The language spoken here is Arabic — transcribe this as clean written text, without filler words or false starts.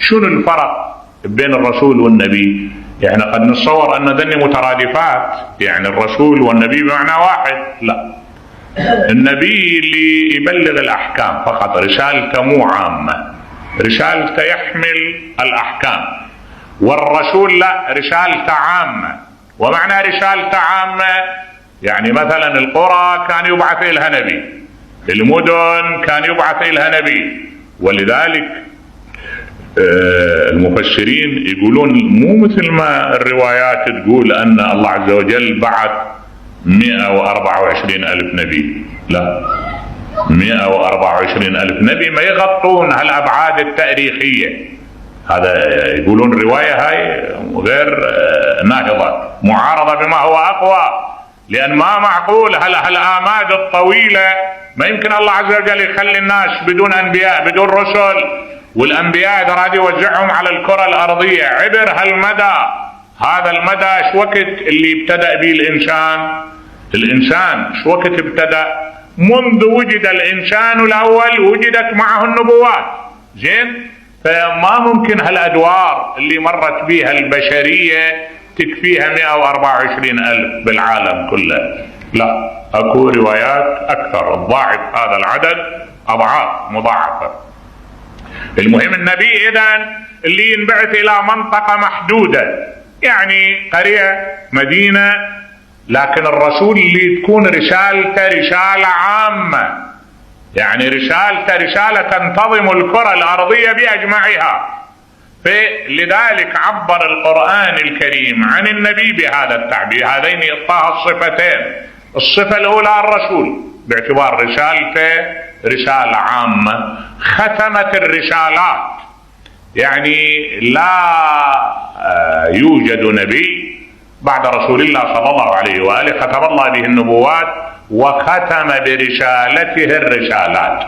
شنو الفرق بين الرسول والنبي؟ يعني قد نتصور أن ذني مترادفات، يعني الرسول والنبي بمعنى واحد. لا، النبي اللي يبلغ الأحكام فقط، رسالته مو عامة، رسالته يحمل الأحكام. والرسول لا، رسالته عامة. ومعنى رسالته عامة يعني مثلا القرى كان يبعث إلها نبي، المدن كان يبعث إلها نبي. ولذلك المفسرين يقولون مو مثل ما الروايات تقول أن الله عز وجل بعث 124 ألف نبي. لا، 124 ألف نبي ما يغطون هالأبعاد التاريخية. هذا يقولون الرواية هاي غير ناهضة، معارضة بما هو أقوى، لأن ما معقول هالآماد الطويلة ما يمكن الله عز وجل يخلي الناس بدون أنبياء بدون رسل، والأنبياء ترى يوزعهم على الكرة الأرضية عبر هالمدى. هذا المدى شو وقت اللي ابتدأ به الإنسان شو وقت ابتدأ؟ منذ وجد الإنسان الأول وجدت معه النبوات. زين، فما ممكن هالأدوار اللي مرت بها البشرية تكفيها 124 ألف بالعالم كله. لا، أكو روايات أكثر تضاعف هذا العدد أضعاف مضاعفة. المهم النبي إذن اللي ينبعث إلى منطقة محدودة، يعني قرية مدينة، لكن الرسول اللي تكون رسالته رسالة عامة، يعني رسالة تنتظم الكرة الأرضية بأجمعها. فلذلك عبر القرآن الكريم عن النبي بهذا التعبير. هذين يعطاها الصفتين. الصفة الأولى الرسول باعتبار رسالته رسالة عامة ختمت الرسالات، يعني لا يوجد نبي بعد رسول الله صلى الله عليه وآله ختم الله به النبوات وختم برسالته الرسالات.